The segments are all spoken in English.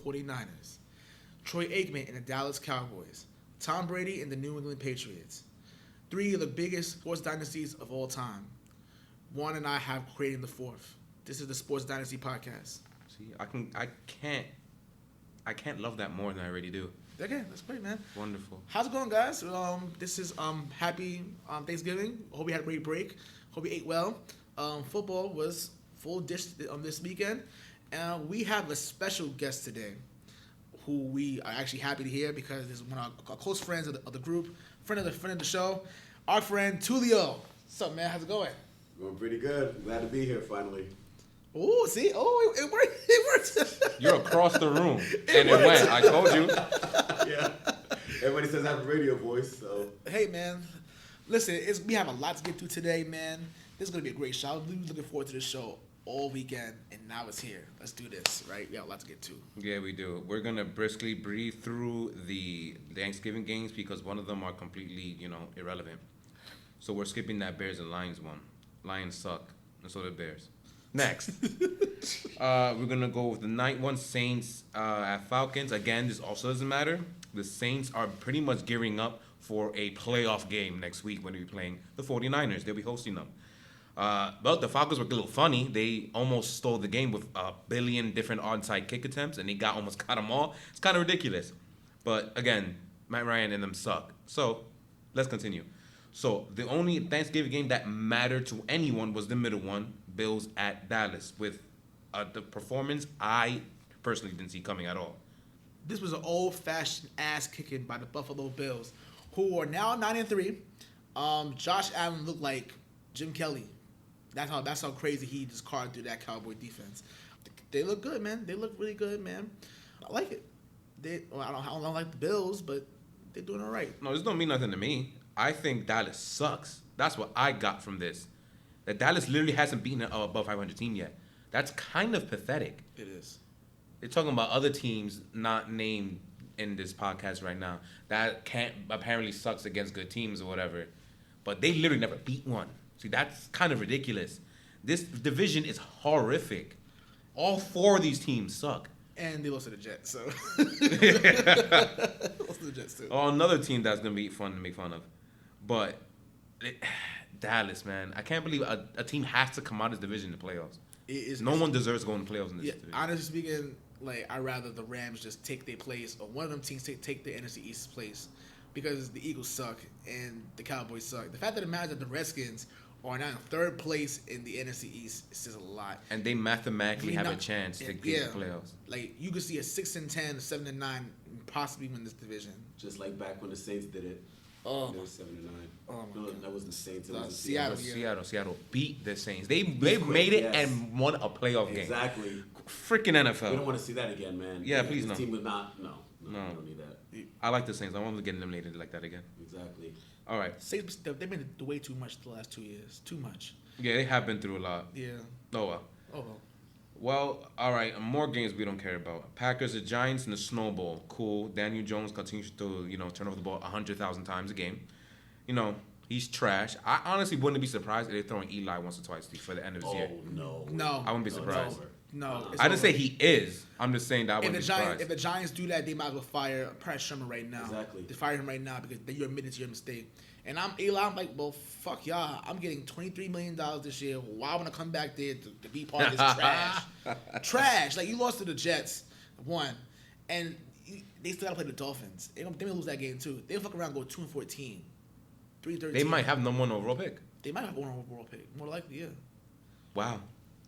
49ers, Troy Aikman and the Dallas Cowboys, Tom Brady and the New England Patriots. 3 of the biggest sports dynasties of all time. Juan and I have created the 4th. This is the Sports Dynasty podcast. See, I can't love that more than I already do. Okay, that's great, man. Wonderful. How's it going, guys? This is happy Thanksgiving. Hope you had a great break. Hope you ate well. Football was full dish this weekend. And we have a special guest today who we are actually happy to hear because this is one of our close friends of the group, friend of the show, our friend Tulio. What's up, man? How's it going? Going pretty good. Glad to be here finally. Oh, see? Oh, it worked. It worked. You're across the room. It went. I told you. Yeah. Everybody says I have a radio voice, so. Hey, man. Listen, we have a lot to get to today, man. This is going to be a great show. I've been looking forward to this show all weekend, and now it's here. Let's do this, right? We have a lot to get to. Yeah, we do. We're going to briskly breathe through the Thanksgiving games because one of them are completely, irrelevant. So we're skipping that Bears and Lions one. Lions suck, and so do Bears. Next. We're going to go with the night one Saints at Falcons. Again, this also doesn't matter. The Saints are pretty much gearing up for a playoff game next week when they'll be playing the 49ers. They'll be hosting them. But the Falcons were a little funny. They almost stole the game with a billion different onside kick attempts, and they almost got them all. It's kind of ridiculous. But, again, Matt Ryan and them suck. So, let's continue. So, the only Thanksgiving game that mattered to anyone was the middle one, Bills at Dallas, with the performance I personally didn't see coming at all. This was an old-fashioned ass-kicking by the Buffalo Bills, who are now 9-3. Josh Allen looked like Jim Kelly. That's how crazy he just carved through that Cowboy defense. They look good, man. They look really good, man. I like it. I don't like the Bills, but they're doing all right. No, this don't mean nothing to me. I think Dallas sucks. That's what I got from this. That Dallas literally hasn't beaten an above 500 team yet. That's kind of pathetic. It is. They're talking about other teams not named in this podcast right now that apparently sucks against good teams or whatever. But they literally never beat one. See, that's kind of ridiculous. This division is horrific. All 4 of these teams suck. And they lost to the Jets, so. Lost to the Jets, too. Oh, another team that's going to be fun to make fun of. But Dallas, man. I can't believe a team has to come out of this division in the playoffs. No one deserves to go in the playoffs in this division. Honestly speaking, I'd rather the Rams just take their place, or one of them teams take the NFC East place, because the Eagles suck and the Cowboys suck. The fact that it matters that the Redskins are now in 3rd place in the NFC East says a lot. And they mathematically have a chance to get the playoffs. You could see a 6-10, a 7-9, possibly win this division. Just like back when the Saints did it. Oh. They were 7-9. Oh my God. That was the Saints. It was Seattle. Seattle beat the Saints. They made it and won a playoff game. Exactly. Freaking NFL. We don't want to see that again, man. Yeah, please no. This team was not. No. We don't need that. I like the Saints. I want them to get eliminated like that again. Exactly. All right. Saints, they've been way too much the last 2 years. Too much. Yeah, they have been through a lot. Yeah. Oh, well. Oh, well. Well, all right. More games we don't care about. Packers, the Giants, and the Snowball. Cool. Daniel Jones continues to, turn over the ball 100,000 times a game. He's trash. I honestly wouldn't be surprised if they're throwing Eli once or twice for the end of this year. No. I wouldn't be surprised. No. I didn't say he is. I'm just saying that I wouldn't be surprised. If the Giants do that, they might as well fire Pat Sherman right now. Exactly. They fire him right now because you're admitted to your mistake. And I'm Eli. I'm like, well, fuck y'all. I'm getting $23 million this year. Why I want to come back there to be part of this trash? Trash. You lost to the Jets, one, and they still got to play the Dolphins. They may lose that game too. They'll fuck around and go 2-14, 3-13. They might have number 1 overall pick. They might have one overall pick. More likely, yeah. Wow.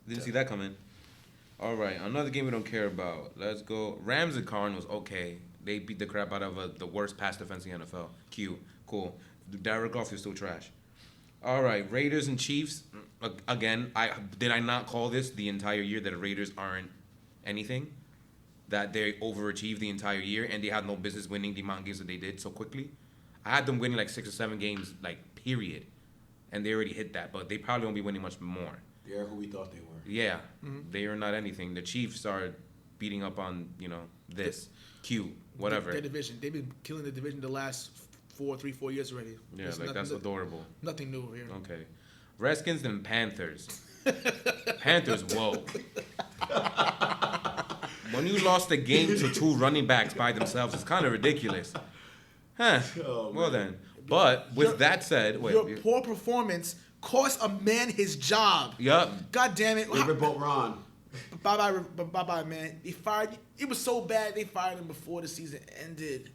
Didn't see that coming. All right, another game we don't care about. Let's go. Rams and Cardinals, okay. They beat the crap out of the worst pass defense in the NFL. Cool. Derek Goff is still trash. All right, Raiders and Chiefs. Again, did I not call this the entire year that the Raiders aren't anything? That they overachieved the entire year and they had no business winning the amount of games that they did so quickly? I had them winning 6 or 7 games, period. And they already hit that, but they probably won't be winning much more. They're who we thought they were. Yeah, They are not anything. The Chiefs are beating up on, this, whatever. Their division. They've been killing the division the last 4 years already. Yeah, that's adorable. Nothing new here. Okay. Redskins and Panthers. Panthers, whoa. When you lost the game to 2 running backs by themselves, it's kind of ridiculous. Huh. Oh, Well man. then. But with that said, Your poor performance cost a man his job. Yup. God damn it. Riverboat Ron. Bye-bye, man. They fired. It was so bad they fired him before the season ended.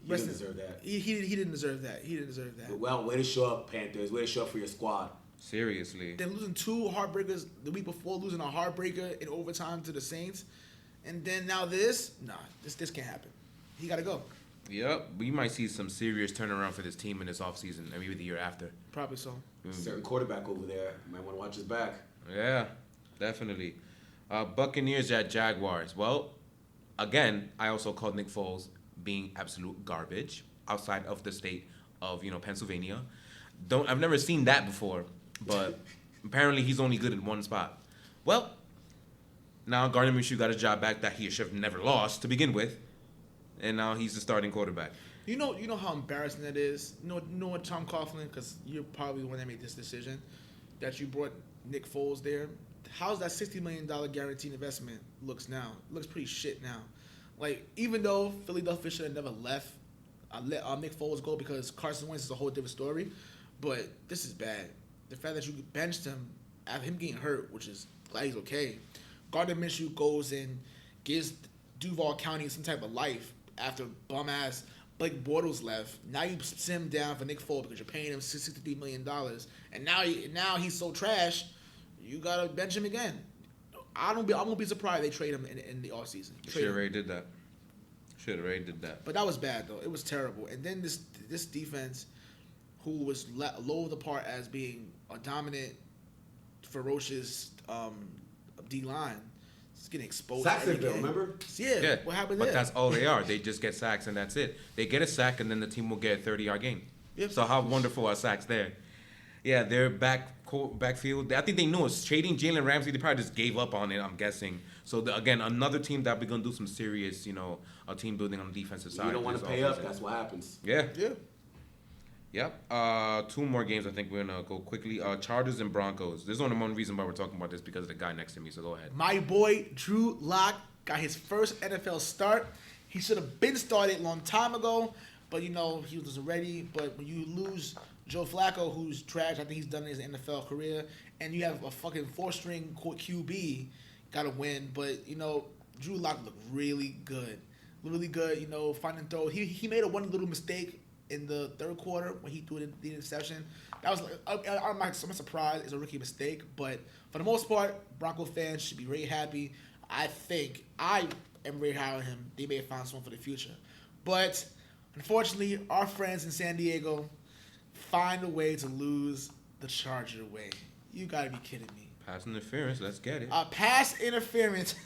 He didn't deserve that. He didn't deserve that. He didn't deserve that. Well, way to show up, Panthers. Way to show up for your squad. Seriously. Then losing 2 heartbreakers the week before, losing a heartbreaker in overtime to the Saints, and then now this. Nah, this can't happen. He got to go. Yep. We might see some serious turnaround for this team in this offseason and maybe the year after. Probably so. Certain quarterback over there. Might want to watch his back. Yeah, definitely. Buccaneers at Jaguars. Well, again, I also called Nick Foles being absolute garbage outside of the state of Pennsylvania. I've never seen that before, but apparently he's only good at one spot. Well, now Gardner Minshew got a job back that he should have never lost to begin with, and now he's the starting quarterback. You know how embarrassing that is. You know what, Tom Coughlin, because you're probably the one that made this decision, that you brought Nick Foles there. How's that $60 million guaranteed investment looks now? It looks pretty shit now. Like, even though Philadelphia should have never let Nick Foles go because Carson Wentz is a whole different story, but this is bad. The fact that you benched him after him getting hurt, which is glad he's okay. Gardner Minshew goes and gives Duval County some type of life after bum-ass Blake Bortles left. Now you sit him down for Nick Foles because you're paying him $63 million. And now he's so trash, you got to bench him again. I won't be surprised they trade him in the offseason. Should have already did that. But that was bad, though. It was terrible. And then this defense, who was loathed apart as being a dominant, ferocious D-line, is getting exposed. Saxonville, remember? Yeah. What happened there? But that's all they are. They just get sacks, and that's it. They get a sack, and then the team will get a 30-yard gain. Yep. So how wonderful are sacks there? Yeah, their backfield. I think they knew it. Trading Jalen Ramsey, they probably just gave up on it, I'm guessing. So, again, another team that we're going to do some serious, team building on the defensive side. You don't want to pay up, that's what happens. Yeah. Yeah. Yep. 2 more games I think we're going to go quickly. Chargers and Broncos. There's only one reason why we're talking about this because of the guy next to me, so go ahead. My boy, Drew Lock, got his first NFL start. He should have been started a long time ago, but, he wasn't ready. But when you lose Joe Flacco, who's trash, I think he's done in his NFL career, and you have a fucking 4-string QB, got to win. But, Drew Lock looked really good. Really good, finding throw. He made one little mistake in the third quarter when he threw the interception. That was I'm not surprised it's a rookie mistake, but for the most part, Bronco fans should be very happy. I think I am very high on him. They may have found someone for the future. But unfortunately, our friends in San Diego find a way to lose the Charger way. You gotta be kidding me. Pass interference, let's get it. Pass interference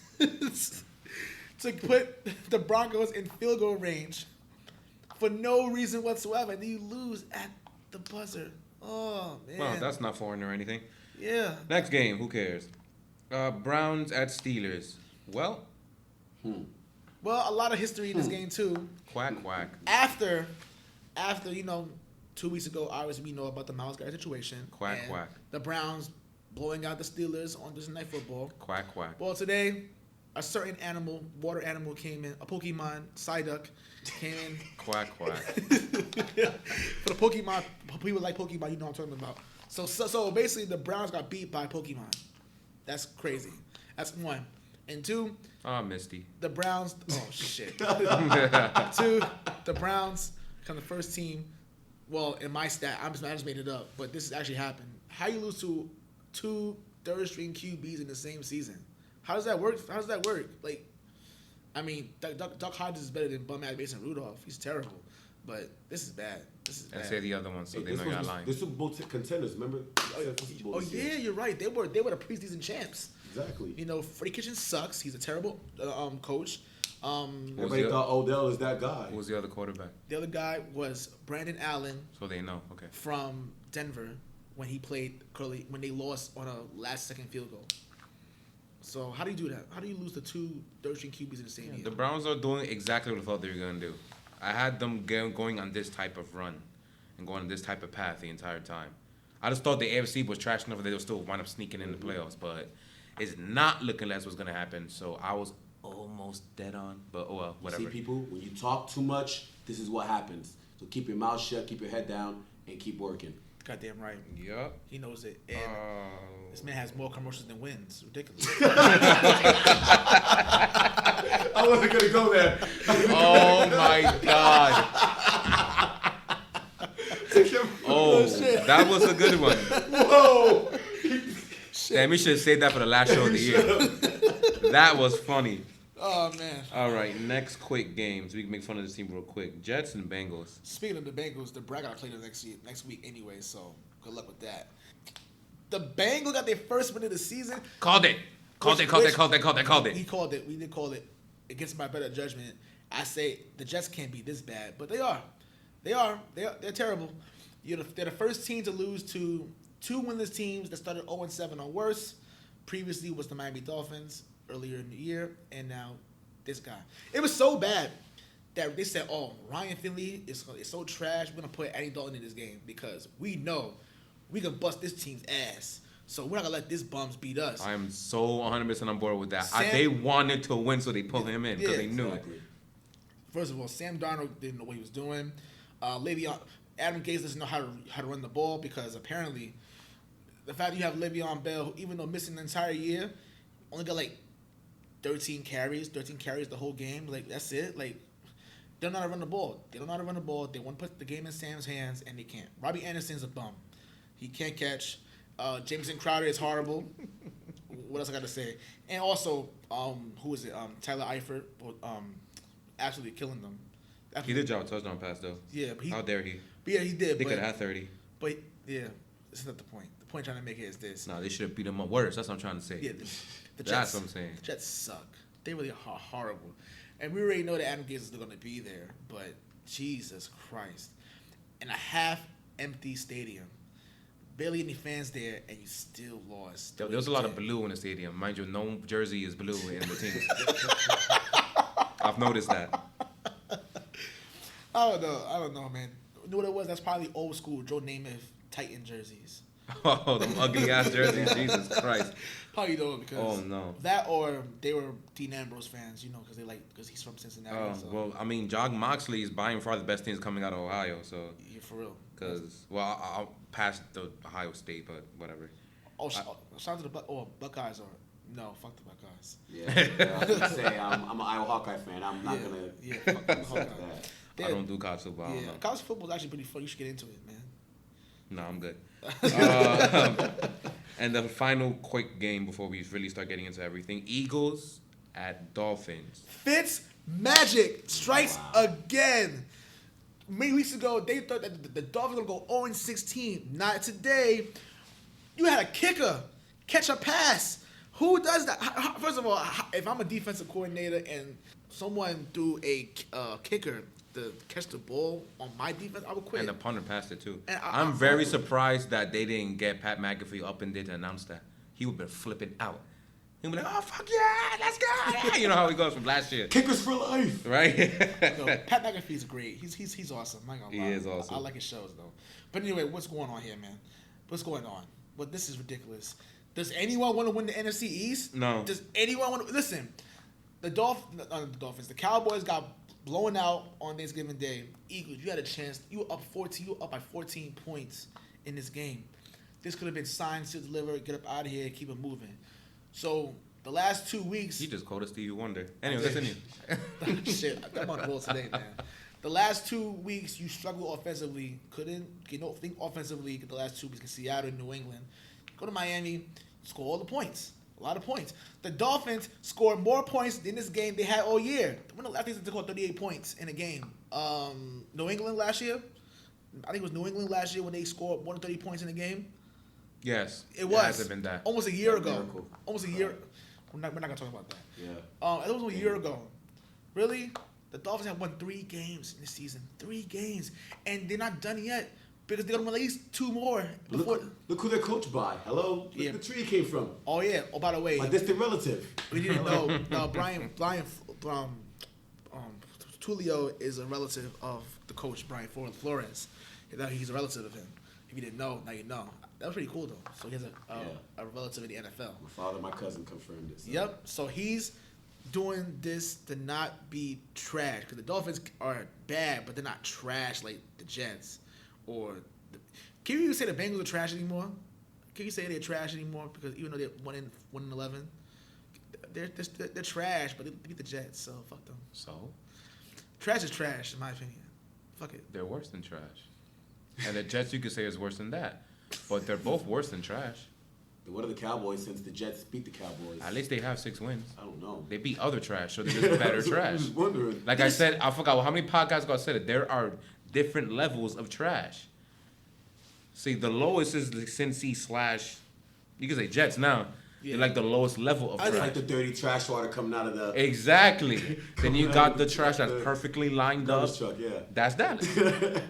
to put the Broncos in field goal range for no reason whatsoever. And then you lose at the buzzer. Oh, man. Well, that's not foreign or anything. Yeah. Next game, who cares? Browns at Steelers. Well, a lot of history in this game, too. Quack. After 2 weeks ago, obviously we know about the Miles Garrett situation. Quack. The Browns blowing out the Steelers on Thursday Night Football. Quack. Well, today, a certain water animal came in, a Pokemon, Psyduck, came in. Quack. For the Pokemon, people like Pokemon, you know what I'm talking about. So basically, the Browns got beat by Pokemon. That's crazy. That's 1. And 2, Misty. the Browns. Oh shit. 2, the Browns become the first team. Well, in my stat, I just made it up, but this has actually happened. How you lose to 2 third-string QBs in the same season? How does that work? Like, I mean, Duck Hodges is better than bum-ass Mason Rudolph. He's terrible. But this is bad. And say the other one, so they know you're lying. The Super Bowl contenders, remember? Oh yeah, you're right. They were the preseason champs. Exactly. Freddie Kitchens sucks. He's a terrible coach. Everybody thought Odell is that guy. Who was the other quarterback? The other guy was Brandon Allen. So they know. Okay. From Denver when he played when they lost on a last-second field goal. So how do you do that? How do you lose the 2 third-string QBs in the same year? The Browns are doing exactly what I thought they were going to do. I had them going on this type of run and going on this type of path the entire time. I just thought the AFC was trash enough that they'll still wind up sneaking in the playoffs, but it's not looking like what's going to happen. So I was almost dead on, but oh well, whatever. See, people, when you talk too much, this is what happens. So keep your mouth shut, keep your head down, and keep working. Goddamn right. Yep. He knows it. And this man has more commercials than wins. Ridiculous. I wasn't gonna go there. Oh my god. Oh, that was a good one. Whoa! Damn, we should have saved that for the last show of the year. That was funny. Oh, man. All right, next quick games. We can make fun of this team real quick. Jets and Bengals. Speaking of the Bengals, the Brad got to play them next week anyway, so good luck with that. The Bengals got their first win of the season. Called it. Called it. He called it. We did call it. Against my better judgment, I say the Jets can't be this bad, but they are. They're terrible. They're the first team to lose to two winless teams that started 0-7 or worse. Previously was the Miami Dolphins earlier in the year, and now this guy. It was so bad that they said, "Oh, Ryan Finley is so trash. We're gonna put Andy Dalton in this game because we know we can bust this team's ass. So we're not gonna let this bums beat us." I am so 100% on board with that. They wanted to win, so they pulled him in because they knew. Exactly. First of all, Sam Darnold didn't know what he was doing. Adam Gase doesn't know how to run the ball because apparently the fact that you have Le'Veon Bell, who, even though missing the entire year, only got like 13 carries the whole game. Like, that's it. Like, they don't know how to run the ball. They want to put the game in Sam's hands, and they can't. Robbie Anderson's a bum. He can't catch. Jameson Crowder is horrible. What else I got to say? And also, who is it? Tyler Eifert, absolutely killing them. He did drop a touchdown pass, though. Yeah, but how dare he? But yeah, he did. They could have had 30. But yeah, this is not the point. The point I'm trying to make here is this. No, they should have beat him up worse. That's what I'm trying to say. Yeah, the Jets. That's what I'm saying. The Jets suck. They really are horrible. And we already know that Adam Gase is going to be there. But Jesus Christ. In a half-empty stadium. Barely any fans there, and you still lost. There was a lot of blue in the stadium. Mind you, no jersey is blue in the team. I've noticed that. I don't know, man. You know what it was? That's probably old school Joe Namath Titan jerseys. Oh, them ugly ass jerseys, Jesus Christ. Probably though because oh no, that or they were Dean Ambrose fans, because he's from Cincinnati. Oh so. well, I mean, John Moxley is by far the best teams coming out of Ohio. So yeah, for real. Because I'll pass the Ohio State, but whatever. Shout out to the Buckeyes or no, fuck the Buckeyes. Yeah, I was gonna say I'm an Iowa Hawkeye fan. I'm not gonna. Yeah, fuck the Hawkeyes. I don't do college football. Yeah, college football is actually pretty fun. You should get into it, man. No, I'm good. And the final quick game before we really start getting into everything: Eagles at Dolphins. Fitz Magic strikes again. Many weeks ago, they thought that the Dolphins were going to go 0-16. Not today. You had a kicker catch a pass. Who does that? First of all, if I'm a defensive coordinator and someone threw a kicker to catch the ball on my defense, I would quit. And the punter passed it too. And I'm very surprised that they didn't get Pat McAfee up in there to announce that. He would have been flipping out. He'd be like, "Oh fuck yeah, let's go!" You know how he goes from last year. Kickers for life, right? No, Pat McAfee's great. He's awesome. I'm not gonna lie. He is awesome. I like his shows though. But anyway, what's going on here, man? What's going on? But this is ridiculous. Does anyone want to win the NFC East? No. Does anyone want to listen? The Dolphins, the Cowboys got blown out on Thanksgiving Day. Eagles, you had a chance. You were up 14. You were up by 14 points in this game. This could have been signed to deliver. Get up out of here. Keep it moving. So the last 2 weeks. He just called us Stevie Wonder. Anyway, listen to Shit, I'm on the roll today, man. The last 2 weeks you struggled offensively. Couldn't think offensively. The last 2 weeks in Seattle and New England. Go to Miami, score all the points. A lot of points. The Dolphins scored more points in this game they had all year. When the last time they scored 38 points in a game? New England last year? I think it was New England last year when they scored more than 30 points in a game. Yes. It was. It hasn't been that. Almost a year ago. Miracle. Almost a year. We're not going to talk about that. Yeah. It was a year ago. Really? The Dolphins have won 3 games in this season. 3 games. And they're not done yet. Because they're going to win at least 2 more. Look who they're coached by. Hello? Look the tree came from. Oh, yeah. Oh, by the way. My distant relative. We didn't know. No, Brian Tulio is a relative of the coach, Brian Flores. He's a relative of him. If you didn't know, now you know. That was pretty cool, though. So he has a relative in the NFL. My father, my cousin confirmed this. So. Yep. So he's doing this to not be trash because the Dolphins are bad, but they're not trash like the Jets or. Can you even say the Bengals are trash anymore? Can you say they're trash anymore? Because even though they're 1-11, they're trash, but they beat the Jets, so fuck them. So Trash is trash, in my opinion. Fuck it. they're worse than trash, and the Jets you could say is worse than that, but they're both worse than trash. What are the Cowboys since the Jets beat the Cowboys? At least they have 6 wins. I don't know. They beat other trash, so they're just better trash. I'm just wondering. Like I said, I forgot how many podcasts ago I said it. There are different levels of trash. See, the lowest is the Cincy / you can say Jets now. Yeah. They're like the lowest level of It's trash. like the dirty trash water coming out of the Exactly. Then you got the trash that's perfectly lined up. garbage truck. Yeah. That's Dallas.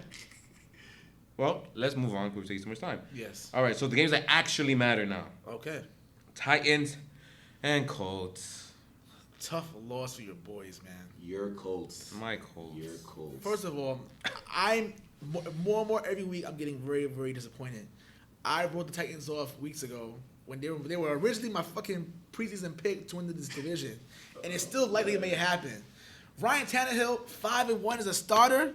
Well, let's move on because we take so much time. Yes. All right, so the games that actually matter now. Okay. Titans and Colts. Tough loss for your boys, man. Your Colts. My Colts. Your Colts. First of all, I'm more and more every week. I'm getting very, very disappointed. I wrote the Titans off weeks ago when they were originally my fucking preseason pick to win this division, and it's still likely it may happen. Ryan Tannehill, 5-1 as a starter,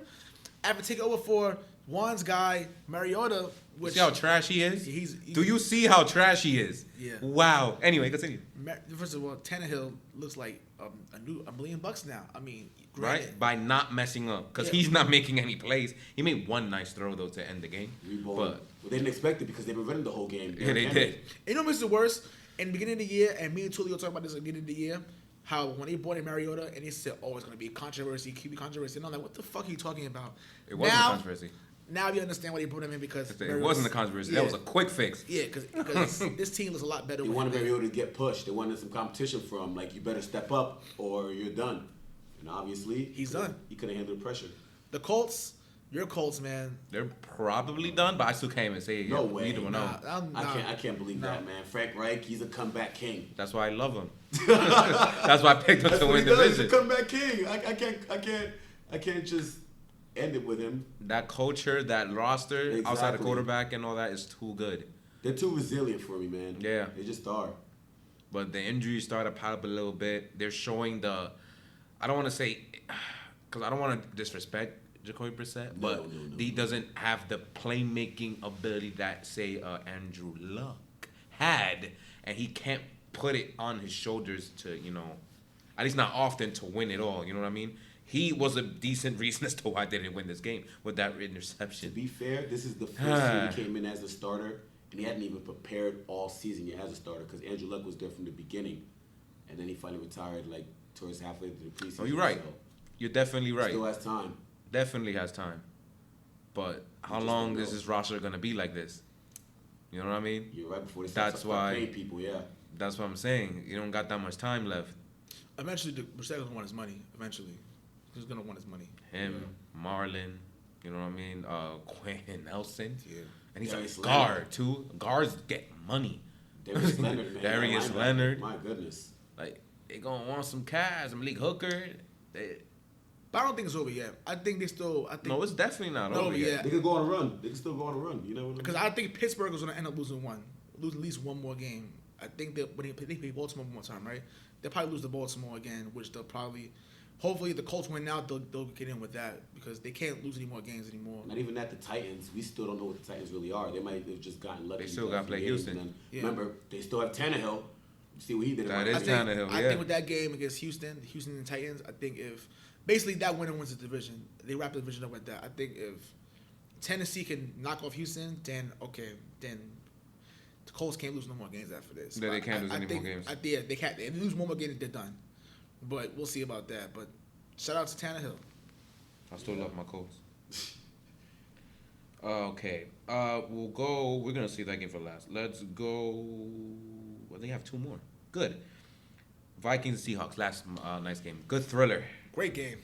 after taking over for Juan's guy Mariota. Which See how trash he is? he's Do you see how trash he is? Yeah. Wow. Anyway, continue. First of all, Tannehill looks like $1 million now. I mean, Right? granted, By not messing up. Because Yeah. he's not making any plays. He made one nice throw, though, to end the game. Reborn. But Well, they didn't expect it because they were running the whole game. yeah, they did. You know what's the worst? In the beginning of the year, and me and Tulio talked about this at the beginning of the year, how when they brought in Mariota, and they said, oh, it's going to be controversy, QB controversy. And I'm like, what the fuck are you talking about? It wasn't a controversy. Now you understand why they brought him in because It wasn't a controversy. That was a quick fix. Yeah, because this team looks a lot better. They with wanted him. Mariota to get pushed. They wanted some competition from, like, you better step up or you're done. And obviously, He's done. He couldn't handle the pressure. The Colts, your Colts, man. They're probably done, but I still can't even say No way. either one of them. I can't believe that, man. Frank Reich, he's a comeback king. That's why I love him. That's why I picked him That's to what win he does. He's a division. comeback king. I can't just end it with him. That culture, that roster, outside the Exactly. quarterback and all that is too good. They're too resilient for me, man. Yeah. They just are. But the injuries started to pile up a little bit. They're showing I don't want to say, because I don't want to disrespect Jacoby Brissett, but No. he doesn't have the playmaking ability that, say, Andrew Luck had, and he can't put it on his shoulders to, at least not often, to win it all. You know what I mean? He was a decent reason as to why they didn't win this game with that To interception. be fair, this is the first year he came in as a starter, and he hadn't even prepared all season yet as a starter because Andrew Luck was there from the beginning, and then he finally retired like towards halfway through the preseason. Oh, you're right. So You're definitely right. still has time. Definitely has time. But how just long don't is know. this roster going to be like this? You know what I mean? You're right before they That's start why- paying people. Yeah. That's what I'm saying. You don't got that much time left. Eventually, Brissett gonna want his money. Eventually, he's gonna want his money. Him, Marlon, you know what I mean? Quentin Nelson. Yeah. And he's Darius a guard, Leonard. too. Guards get money. Darius Leonard, man. Darius That linebacker, Leonard. My goodness. Like, they going to want some cash. Malik Hooker. But I don't think it's over yet. I think they still. No, it's definitely not Not over over yet. yet. They could go on a run. They can still go on a run. You know what I mean? Because I think Pittsburgh is going to end up losing at least one more game. I think that when they play Baltimore one more time, right? They'll probably lose to Baltimore again, which they'll probably, hopefully, the Colts win out. They'll get in with that because they can't lose any more games anymore. Not even at the Titans. We still don't know what the Titans really are. They might have just gotten lucky. They still because gotta play of games, Houston. and then- Yeah. Remember, they still have Tannehill. See what he did. That in is Miami. Tannehill, I yeah. think with that game against Houston and Titans, I think if basically that winner wins the division, they wrap the division up with that. I think if Tennessee can knock off Houston, then the Colts can't lose no more games after this. Yeah, they can't lose any think, more games. They can't. If they lose one more game, they're done. But we'll see about that. But shout out to Tannehill. I still love my Colts. Okay. We'll go. We're going to see that game for last. Let's go. Well, they have two more. Good. Vikings Seahawks. Last night's game. Good thriller. Great game.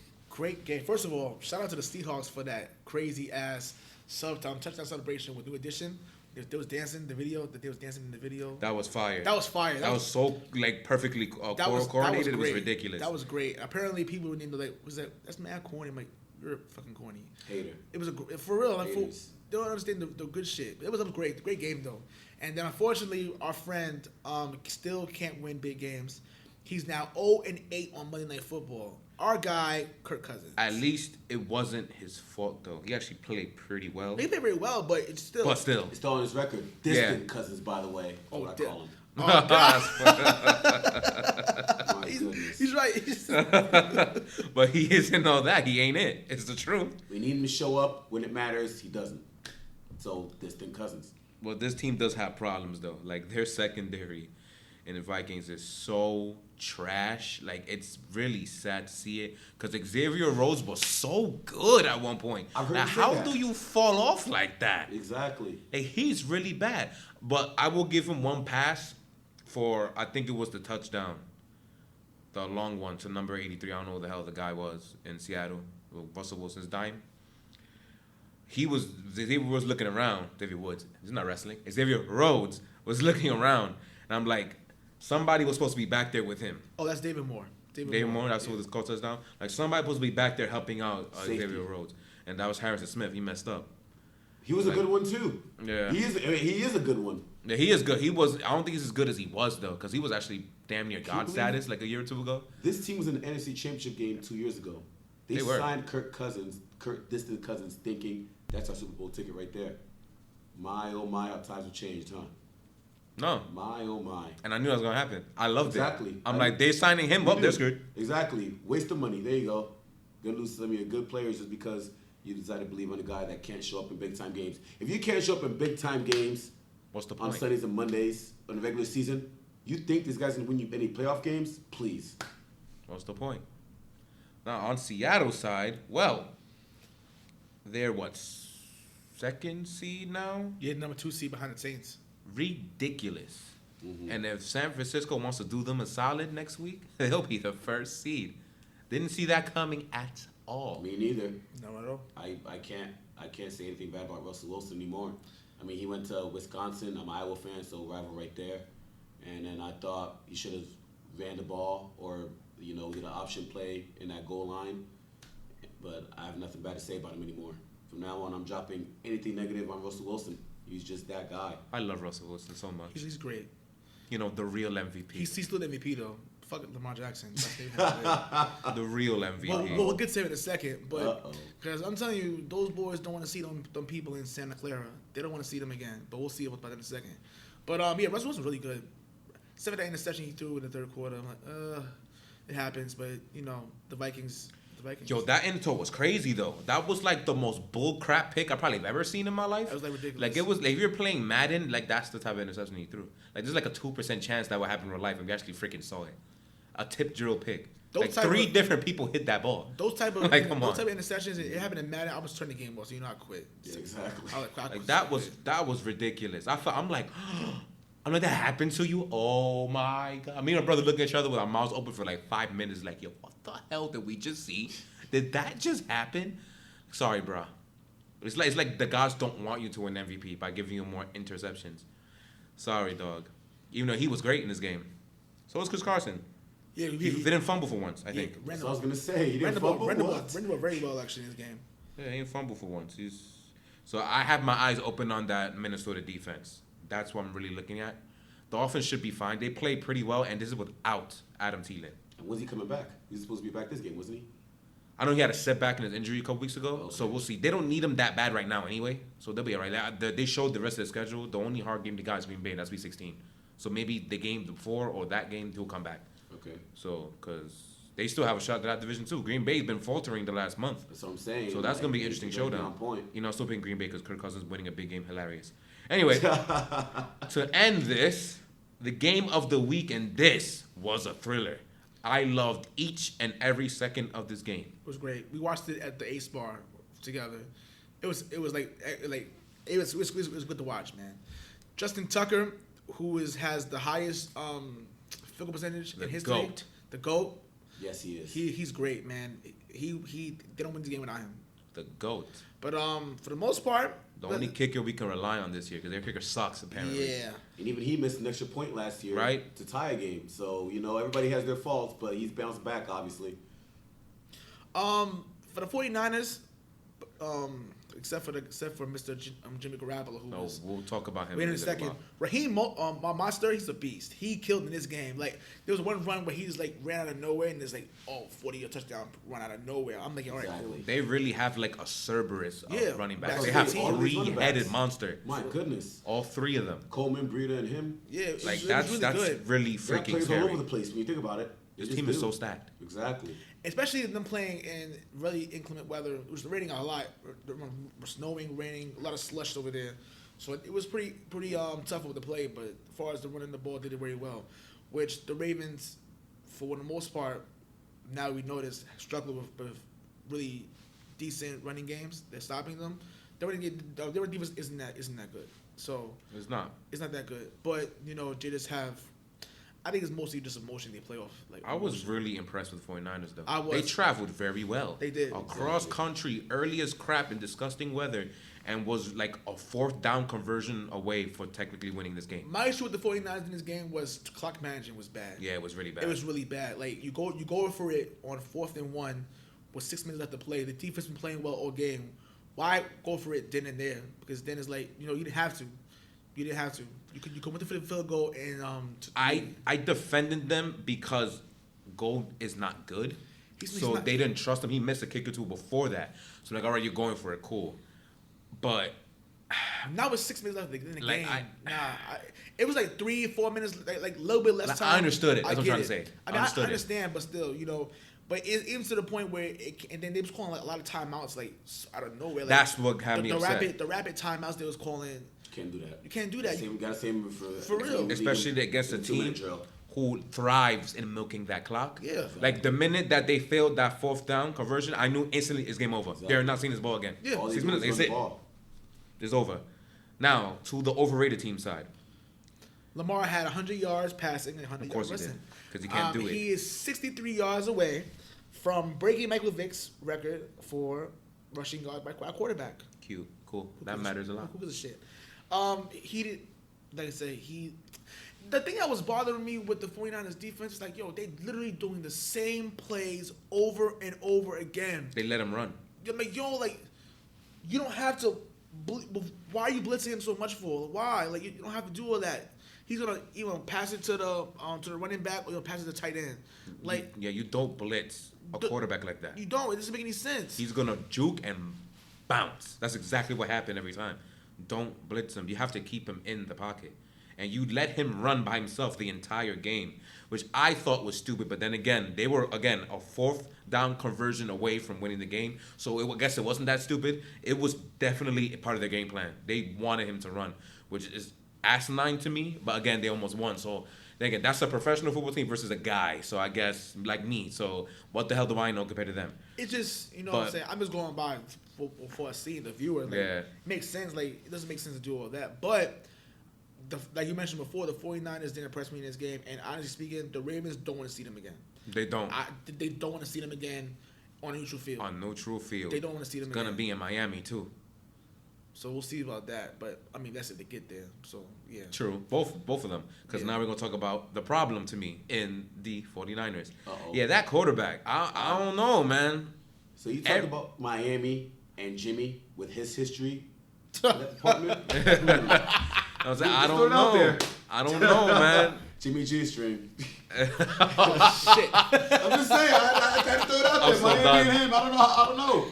First of all, shout out to the Seahawks for that crazy ass touchdown celebration with New Edition. They was dancing in the video. That was fire. That was fire. That was so perfectly coordinated. It was great. ridiculous. That was great. Apparently, people were like, that's mad corny. I'm like, you're fucking corny. Hater. It was for real. Like, Haters. they don't understand the good shit. It was a great game though. And then unfortunately, our friend still can't win big games. He's now 0-8 on Monday Night Football. Our guy, Kirk Cousins. At least it wasn't his fault, though. He actually played pretty well. He played very well, but it's still. It's still on his record. Distant Cousins, by the way. That's what I call him. Oh, God. My goodness. He's right. But he isn't all that. He ain't it. It's the truth. We need him to show up when it matters. He doesn't. So, distant Cousins. Well, this team does have problems, though. Like, their secondary in the Vikings is so trash. Like, it's really sad to see it. Because Xavier Rhodes was so good at one point. I've heard now, you say how that. do you fall off like that? Exactly. Like, he's really bad. But I will give him one pass for, I think it was the touchdown. The long one to number 83. I don't know who the hell the guy was in Seattle. Russell Wilson's dime. Xavier was looking around. Xavier Woods. He's not wrestling. Xavier Rhodes was looking around. And I'm like, somebody was supposed to be back there with him. Oh, that's David Moore. David Moore, that's what this called touchdown. Like, somebody supposed to be back there helping out Safety. Xavier Rhodes. And that was Harrison Smith. He messed up. He was a good one, too. Yeah. He is a good one. Yeah, he is good. I don't think he's as good as he was, though, because he was actually damn near God status like a year or two ago. This team was in the NFC Championship game 2 years ago. They were. signed Kirk Distant Cousins, thinking that's our Super Bowl ticket right there. My, oh my, our times have changed, huh? No. My, oh my. And I knew that was going to happen. I loved Exactly. it. I'm like, they're signing him up. They're screwed. Exactly. Waste of money. There you go. Gonna lose some of your good players just because you decided to believe on a guy that can't show up in big-time games. If you can't show up in big-time games What's the on point? Sundays and Mondays in the regular season, you think this guy's going to win you any playoff games? Please. What's the point? Now, on Seattle's side, well, they're what, second seed now? Yeah, number 2 seed behind the Saints. Ridiculous. Mm-hmm. And if San Francisco wants to do them a solid next week, they'll be the first seed. Didn't see that coming at all. Me neither. No, at all. I can't say anything bad about Russell Wilson anymore. I mean, he went to Wisconsin. I'm an Iowa fan, so rival right there. And then I thought he should have ran the ball or, did an option play in that goal line. But I have nothing bad to say about him anymore. From now on, I'm dropping anything negative on Russell Wilson. He's just that guy. I love Russell Wilson so much. He's great. The real MVP. He's still the MVP, though. Fuck Lamar Jackson. The real MVP. Well, we'll get to it in a second, but Uh-oh. because I'm telling you, those boys don't want to see them people in Santa Clara. They don't want to see them again. But we'll see about that in a second. But Russell Wilson's really good. 7 that interception he threw in the third quarter. I'm like, it happens. But the Vikings. Yo, that intro was crazy though. That was like the most bull crap pick I probably have ever seen in my life. That was like ridiculous. Like it was like if you're playing Madden, like that's the type of interception he threw. Like there's like a 2% chance that would happen in real life if you actually freaking saw it. A tip drill pick. Like 3 different people hit that ball. Those type of Like, come on. those type of interceptions, it happened in Madden. I was turning the game off, so I quit. Yeah, exactly. Like that was ridiculous. I'm like that happened to you? Oh my god. Me and my brother looking at each other with our mouths open for like 5 minutes, like, yo, what the hell did we just see? Did that just happen? Sorry, bro. It's like the gods don't want you to win MVP by giving you more interceptions. Sorry, dog. Even though he was great in this game. So was Chris Carson. Yeah, He didn't fumble for once, I think. That's what I was going to say. He ran didn't the fumble ball once. very well actually in this game. Yeah, he didn't fumble for once. So I have my eyes open on that Minnesota defense. That's what I'm really looking at. The offense should be fine. They played pretty well, and this is without Adam Thielen. And when's he coming back? He was supposed to be back this game, wasn't he? I know he had a setback in his injury a couple weeks ago, Okay. so we'll see. They don't need him that bad right now anyway, so they'll be all right. They showed the rest of the schedule. The only hard game they got is Green Bay, and that's Week 16. So maybe the game before or that game, he'll come back. Okay. So, because they still have a shot at that division too. Green Bay's been faltering the last month. That's what I'm saying. So that's going to be an interesting he's gonna be showdown. on point. I'm still picking Green Bay because Kirk Cousins winning a big game. Hilarious. Anyway, to end this, the game of the week, and this was a thriller. I loved each and every second of this game. It was great. We watched it at the Ace Bar together. It was it was good to watch, man. Justin Tucker, who has the highest field goal percentage in history. GOAT. The GOAT. Yes, he is. He's great, man. They don't win the game without him. The GOAT. But for the most part, The only kicker we can rely on this year because their kicker sucks apparently. yeah. And even he missed an extra point last year Right. to tie a game. So, everybody has their faults, but he's bounced back, obviously. For the 49ers, except for Mr. Jimmy Garoppolo, who No, was. we'll talk about him Wait in a little second. while. Raheem Monster, he's a beast. He killed in this game. Like, there was one run where he just, like, ran out of nowhere, and there's, like, 40-yard touchdown run out of nowhere. I'm like, all right, cool. They really have, like, a Cerberus of running backs. That's They have all these running three-headed backs. monster. My goodness. All three of them. Coleman, Breida, and him. Yeah, Like, it that's was really that's good. really That freaking plays all over scary. the place when you think about it. This team is so stacked. Exactly. Especially them playing in really inclement weather. It was raining a lot. Snowing, raining, a lot of slush over there. So it was pretty tough over the play. But as far as the running the ball, did it very well. Which the Ravens, for the most part, now we notice, struggle with really decent running games. They're stopping them. Their defense isn't that good. So It's not. it's not that good. But they just have. I think it's mostly just emotion they play off. Like I was really impressed with 49ers, though. I was. They traveled very well. They did. Across country, early as crap in disgusting weather, and was like a 4th down conversion away for technically winning this game. My issue with the 49ers in this game was clock management was bad. Yeah, it was really bad. It was really bad. Like you go for it on 4th and 1 with 6 minutes left to play. The defense been playing well all game. Why go for it then and there? Because then it's like you didn't have to. You didn't have to. You could went for the field goal and I defended them because Gold is not good. He's So not- they didn't trust him. He missed a kick or two before that. So like, all right, you're going for it, cool. But now with 6 minutes left in the Like, game. It was like 3-4 minutes, like a little bit less Like, time. I understood it. That's what I'm get trying to say. I mean, I Understood it. understand, but still, But even to the point where and then they was calling like a lot of timeouts, like out of nowhere. Like, that's what had me upset. The rapid timeouts they was calling. Can't do that. You can't do that. Gotta save him For real. Especially against a team who thrives in milking that clock. Yeah. Like the minute that they failed that 4th down conversion, I knew instantly it's game over. Exactly. They're not seeing this ball again. Yeah. All they 6 do minutes, is it's run the it. ball. It's over. Now to the overrated team side. Lamar had 100 yards passing and 100 Of course yards he did, rushing. because he can't do it. He is 63 yards away from breaking Michael Vick's record for rushing yards by a quarterback. Cute, cool. Who That gives matters a lot. Who gives a shit? He did, like I said, the thing that was bothering me with the 49ers defense is like, they literally doing the same plays over and over again. They let him run. I'm like, you don't have to. Why are you blitzing him so much for? Why? Like, you don't have to do all that. He's gonna pass it to the running back or pass it to the tight end. Like, Yeah, you don't blitz a quarterback like that. you don't. It doesn't make any sense. He's gonna juke and bounce. That's exactly what happened every time. Don't blitz him. You have to keep him in the pocket. And you let him run by himself the entire game, which I thought was stupid. But then again, they were, a 4th down conversion away from winning the game. So I guess it wasn't that stupid. It was definitely a part of their game plan. They wanted him to run, which is asinine to me. But again, they almost won. So then again, that's a professional football team versus a guy. So I guess, like me. So what the hell do I know compared to them? It's just, what I'm saying? I'm just going by for seeing the viewer. Like, Yeah. It makes sense. Like, it doesn't make sense to do all that. But, like you mentioned before, the 49ers didn't impress me in this game. And honestly speaking, the Ravens don't want to see them again. They don't. They don't want to see them again on a neutral field. On neutral field. They don't want to see them It's going to again. be in Miami, too. So we'll see about that. But, I mean, that's if they get there. So, yeah. True. Both of them. Because now we're going to talk about the problem to me in the 49ers. Uh-oh. Yeah, that quarterback. I don't know, man. So you talk about Miami and Jimmy with his history. That department. I was like, Just I throw don't it out know. there. I don't know, man. Jimmy G string. Oh, shit. I'm just saying. I gotta throw it out I'm there. so Miami done. and him. I don't know.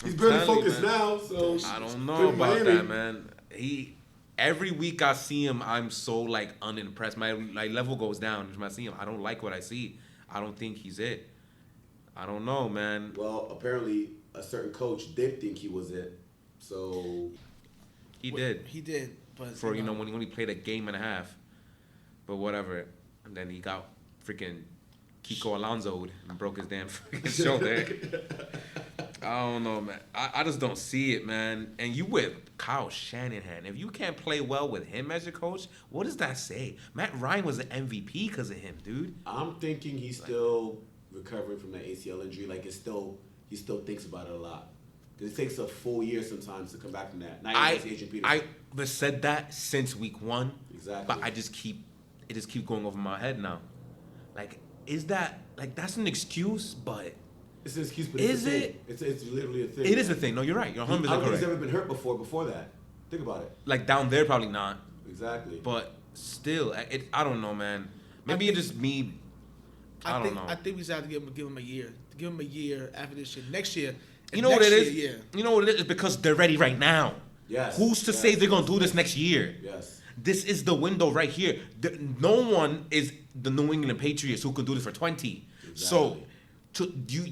He's barely telling you, focused man. now, so I don't know Pretty about Miami. that, man. Every week I see him, I'm so unimpressed. My level goes down. When I see him, I don't like what I see. I don't think he's it. I don't know, man. Well, apparently a certain coach did think he was it. So He did. He did. But, For when he only played a game and a half. But whatever. And then he got freaking Kiko Alonso'd and broke his damn freaking shoulder. I don't know, man. I just don't see it, man. And you with Kyle Shanahan. If you can't play well with him as your coach, what does that say? Matt Ryan was an MVP because of him, dude. I'm thinking he's still recovering from that ACL injury. Like he still thinks about it a lot. Because it takes a full year sometimes to come back from that. Not even as Adrian Peterson. I've said that since week 1. Exactly. But it just keep going over my head now. Like, is that that's an excuse? But It's an excuse, but Is it's a thing. it? It's literally a thing. It is a thing. No, you're right. You're 100% I don't think correct. he's ever been hurt before that. Think about it. Like down there, probably not. Exactly. But still, I don't know, man. Maybe it's just me. I don't know. I think we just have to give him a year. Give him a year after this year. Next year. You know what it is? Yeah. You know what it is? It's because they're ready right now. Yes. Who's to say they're going to do this next year? Yes. This is the window right here. No one is the New England Patriots who can do this for 20. Exactly. So,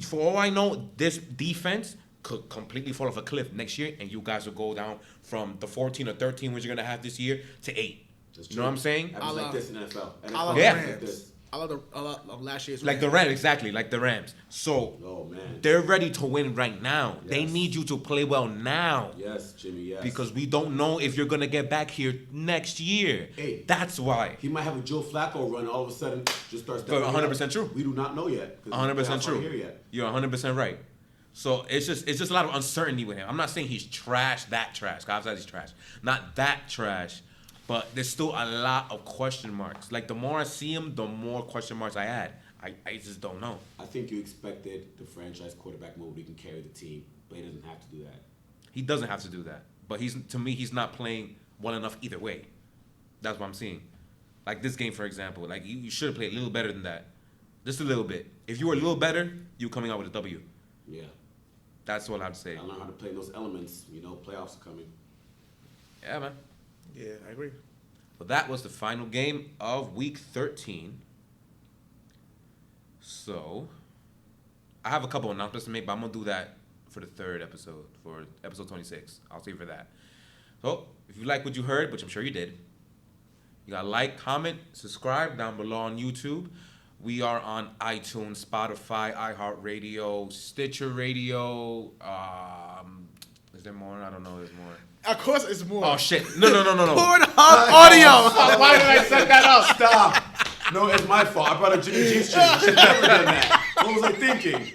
for all I know, this defense could completely fall off a cliff next year, and you guys will go down from the 14 or 13 which you're going to have this year to 8. That's You know what I'm saying? Happens like this in NFL. I love Yeah. the Like Rams. this. I love last year's Like the Rams, exactly, like the Rams. So, Oh man. they're ready to win right now. They Yes. need you to play well now. Yes, Jimmy. Yes. Because we don't know if you're going to get back here next year. Hey. That's why. he might have a Joe Flacco run. All of a sudden, just starts. But 100% true. We do not know yet. 100% true. Here yet. You're 100% right. So it's just a lot of uncertainty with him. I'm not saying he's trash, that trash. God says he's trash. Not that trash. But there's still a lot of question marks. Like the more I see him, the more question marks I add. I just don't know. I think you expected the franchise quarterback mode. He can carry the team, but he doesn't have to do that. He doesn't have to do that. But to me, he's not playing well enough either way. That's what I'm seeing. Like this game, for example. Like you should have played a little better than that. Just a little bit. If you were a little better, you coming out with a W. Yeah. That's what I'd say. I learned how to play those elements. Playoffs are coming. Yeah, man. Yeah, I agree. Well, that was the final game of Week 13. So, I have a couple announcements to make, but I'm going to do that for the third episode, for episode 26. I'll save for that. So, if you like what you heard, which I'm sure you did, you got to like, comment, subscribe down below on YouTube. We are on iTunes, Spotify, iHeartradio, Stitcher Radio. Is there more? I don't know. There's more. Of course, it's more. Oh, shit. No. Pornhub audio. Why did I set that up? Stop. No, it's my fault. I brought a Jimmy G's shirt. I should never done that. What was I thinking?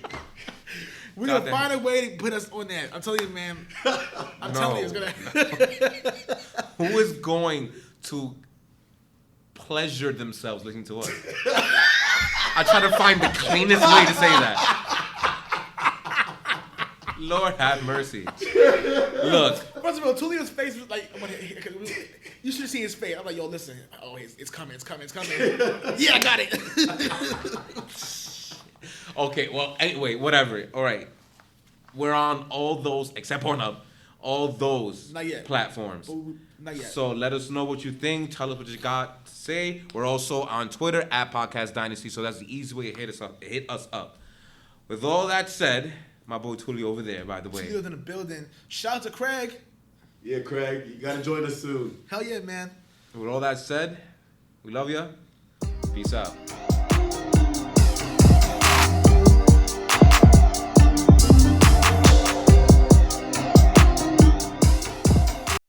We're going to Goddamn. find a way to put us on that. I'm telling you, man. I'm No. telling you, it's going to. Who is going to pleasure themselves listening to us? I try to find the cleanest way to say that. Lord have mercy. Look. First of all, Tulio's face was like, you should see his face. I'm like, yo, listen. Oh, it's coming. Yeah, I got it. Okay, well, anyway, whatever. All right. We're on all those, except Pornhub, all those Not yet. platforms. Not yet. So let us know what you think. Tell us what you got to say. We're also on Twitter at Podcast Dynasty, so that's the easy way to hit us up. With all that said, my boy Tulio over there, by the way. Tulio's in the building. Shout out to Craig. Yeah, Craig, you gotta join us soon. Hell yeah, man. With all that said, we love you. Peace out.